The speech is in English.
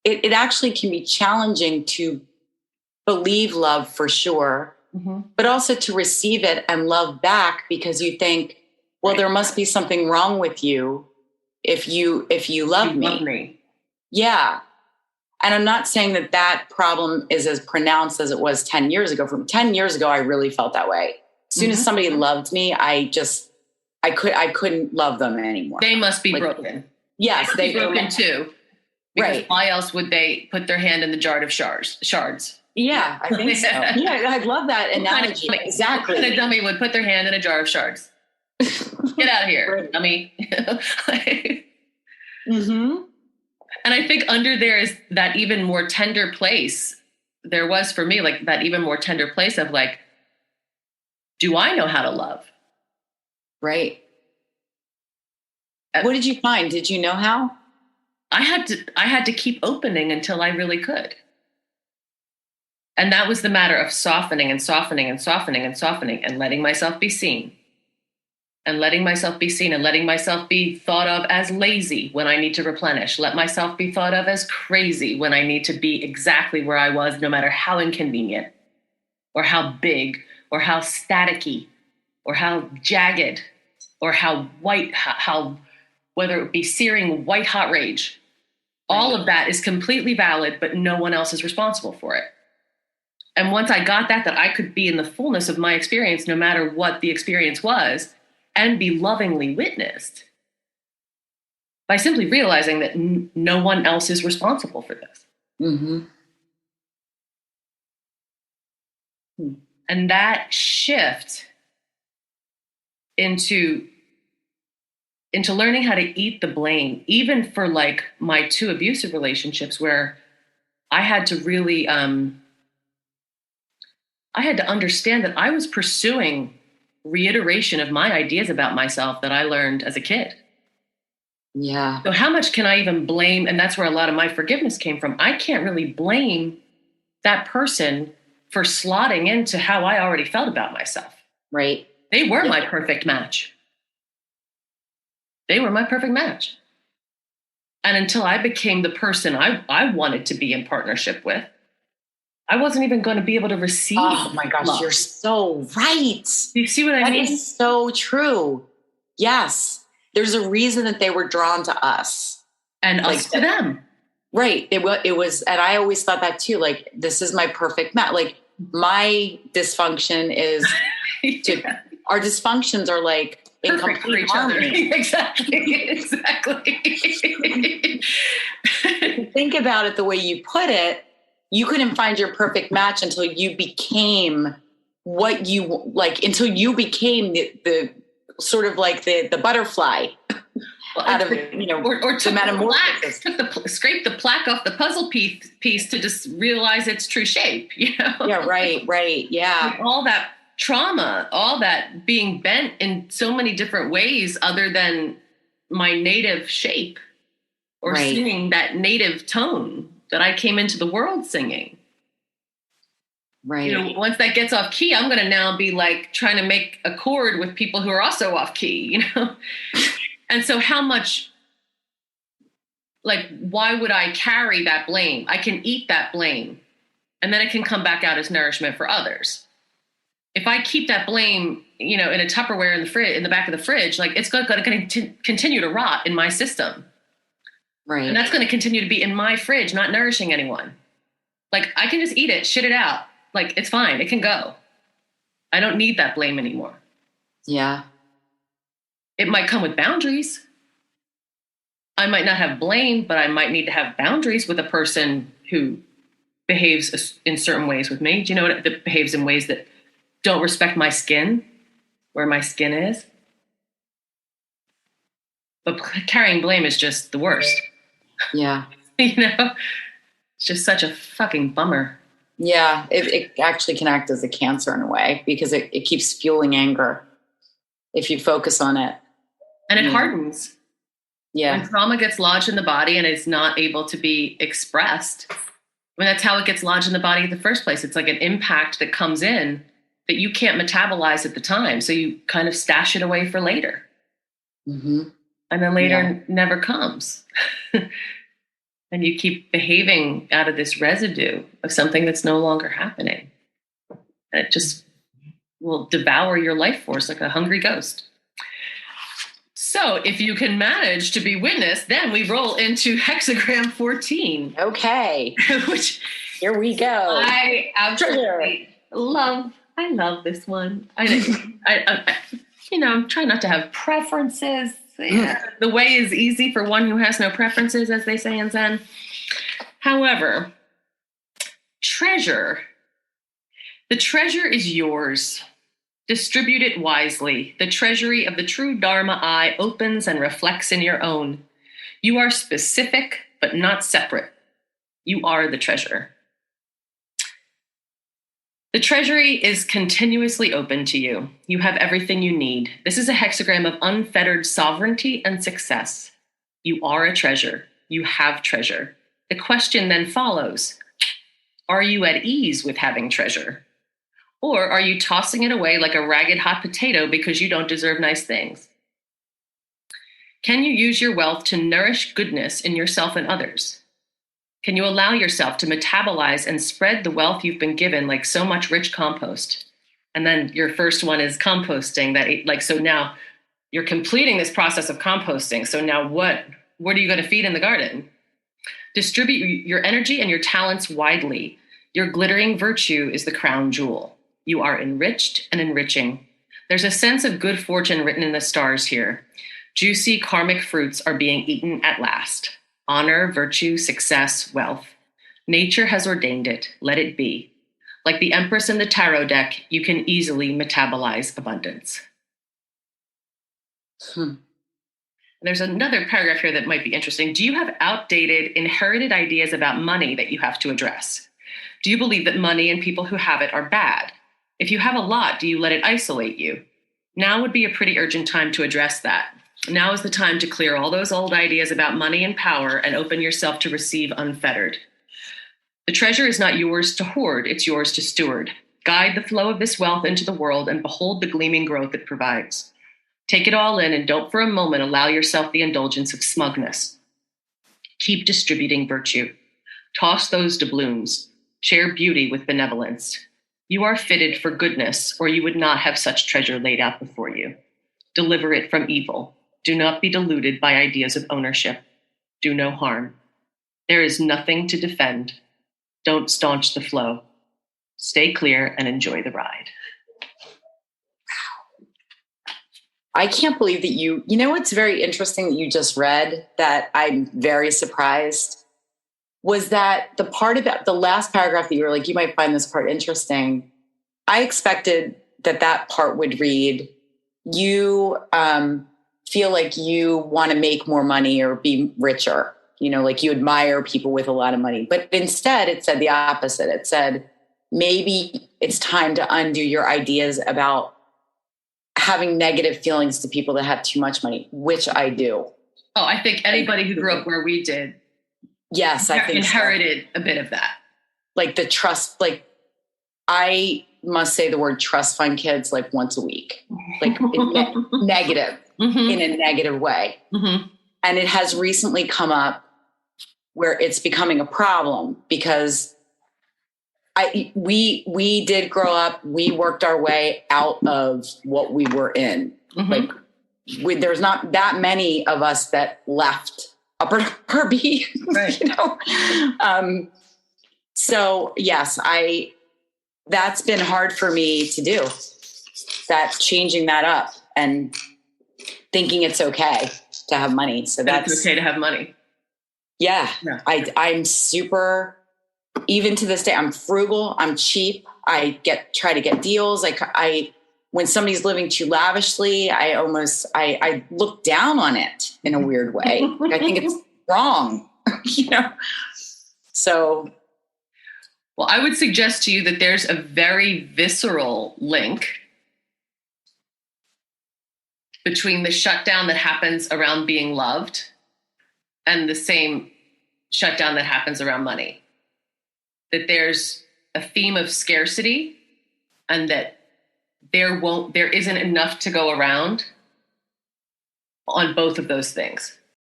it actually can be challenging to believe love for sure, but also to receive it and love back, because you think, well, there must be something wrong with you if you love me. Love me. Yeah. And I'm not saying that problem is as pronounced as it was 10 years ago. From 10 years ago, I really felt that way. As soon as somebody loved me, I couldn't love them anymore. They must be broken. Yes, they broken too. Because right. why else would they put their hand in the jar of shards? Yeah, I think so. Yeah, I love that analogy. Exactly. What kind of dummy would put their hand in a jar of shards? Get out of here, dummy. And I think under there is that even more tender place. There was for me, like that even more tender place of like, do I know how to love? Right. What did you find? Did you know how? I had to keep opening until I really could. And that was the matter of softening and softening and softening and softening and letting myself be seen. And letting myself be seen and letting myself be thought of as lazy when I need to replenish. Let myself be thought of as crazy when I need to be exactly where I was, no matter how inconvenient or how big or how staticky or how jagged or how white, how whether it be searing white hot rage. All of that is completely valid, but no one else is responsible for it. And once I got that I could be in the fullness of my experience, no matter what the experience was, and be lovingly witnessed by simply realizing that no one else is responsible for this. And that shift into learning how to eat the blame, even for like my 2 abusive relationships where I had to really, I had to understand that I was pursuing reiteration of my ideas about myself that I learned as a kid. Yeah. So how much can I even blame? And that's where a lot of my forgiveness came from. I can't really blame that person for slotting into how I already felt about myself. Right. They were my perfect match. They were my perfect match. And until I became the person I wanted to be in partnership with, I wasn't even going to be able to receive. Oh my gosh, love. You're so right. Do you see what I mean? That is so true. Yes. There's a reason that they were drawn to us. And like, us to them. Right. It was, and I always thought that too. Like, this is my perfect match. Like, my dysfunction is our dysfunctions are like in complete harmony. Exactly. Think about it the way you put it. You couldn't find your perfect match until you became what you like, until you became the sort of like the butterfly out of, or took the metamorphosis. Scraped the plaque off the puzzle piece to just realize its true shape, Yeah, right. Yeah. With all that trauma, all that being bent in so many different ways other than my native shape or singing that native tone that I came into the world singing. Right. Once that gets off key, I'm going to now be like trying to make a chord with people who are also off key, And so how much, like, why would I carry that blame? I can eat that blame and then it can come back out as nourishment for others. If I keep that blame, in a Tupperware in the back of the fridge, like it's going to continue to rot in my system. Right. And that's going to continue to be in my fridge, not nourishing anyone. Like, I can just eat it, shit it out. Like, it's fine. It can go. I don't need that blame anymore. Yeah. It might come with boundaries. I might not have blame, but I might need to have boundaries with a person who behaves in certain ways with me. Do you know what? That behaves in ways that don't respect my skin, where my skin is. But carrying blame is just the worst. Yeah. It's just such a fucking bummer. Yeah. It actually can act as a cancer in a way because it keeps fueling anger if you focus on it. And it hardens. Yeah. When trauma gets lodged in the body and is not able to be expressed, that's how it gets lodged in the body in the first place. It's like an impact that comes in that you can't metabolize at the time. So you kind of stash it away for later. Mm-hmm. And then later never comes. And you keep behaving out of this residue of something that's no longer happening. And it just will devour your life force like a hungry ghost. So if you can manage to be witness, then we roll into hexagram 14. Okay. Which here we go. I absolutely love. I love this one. I'm trying not to have preferences. Yeah. The way is easy for one who has no preferences, as they say in Zen. However, treasure. The treasure is yours. Distribute it wisely. The treasury of the true Dharma eye opens and reflects in your own. You are specific, but not separate. You are the treasure. The treasury is continuously open to you. You have everything you need. This is a hexagram of unfettered sovereignty and success. You are a treasure. You have treasure. The question then follows, are you at ease with having treasure? Or are you tossing it away like a ragged hot potato because you don't deserve nice things? Can you use your wealth to nourish goodness in yourself and others? Can you allow yourself to metabolize and spread the wealth you've been given like so much rich compost? And then your first one is composting. So now you're completing this process of composting. So now what are you going to feed in the garden? Distribute your energy and your talents widely. Your glittering virtue is the crown jewel. You are enriched and enriching. There's a sense of good fortune written in the stars here. Juicy karmic fruits are being eaten at last. Honor, virtue, success, wealth. Nature has ordained it. Let it be. Like the Empress in the tarot deck, you can easily metabolize abundance. There's another paragraph here that might be interesting. Do you have outdated, inherited ideas about money that you have to address? Do you believe that money and people who have it are bad? If you have a lot, do you let it isolate you? Now would be a pretty urgent time to address that. Now is the time to clear all those old ideas about money and power and open yourself to receive unfettered. The treasure is not yours to hoard, it's yours to steward. Guide the flow of this wealth into the world and behold the gleaming growth it provides. Take it all in and don't for a moment allow yourself the indulgence of smugness. Keep distributing virtue. Toss those doubloons. Share beauty with benevolence. You are fitted for goodness, or you would not have such treasure laid out before you. Deliver it from evil. Do not be deluded by ideas of ownership. Do no harm. There is nothing to defend. Don't staunch the flow. Stay clear and enjoy the ride. I can't believe that you know what's very interesting that you just read that I'm very surprised was that the part about the last paragraph that you were like, you might find this part interesting. I expected that part would read, you feel like you want to make more money or be richer, like you admire people with a lot of money. But instead it said the opposite. It said, maybe it's time to undo your ideas about having negative feelings to people that have too much money, which I do. Oh, I think anybody who grew up where we did. Yes, I think inherited a bit of that. Like the trust, I must say the word trust fund kids like once a week, negative in a negative way. Mm-hmm. And it has recently come up where it's becoming a problem because we did grow up. We worked our way out of what we were in. Mm-hmm. There's not that many of us that left Upper Kirby, right. So yes, that's been hard for me to do, that changing that up and thinking it's okay to have money. So it's okay to have money. Yeah. I'm super, even to this day, I'm frugal. I'm cheap. I try to get deals. When somebody's living too lavishly, I look down on it in a weird way. I think it's wrong, So. Well, I would suggest to you that there's a very visceral link between the shutdown that happens around being loved and the same shutdown that happens around money. That there's a theme of scarcity and that there isn't enough to go around on both of those things.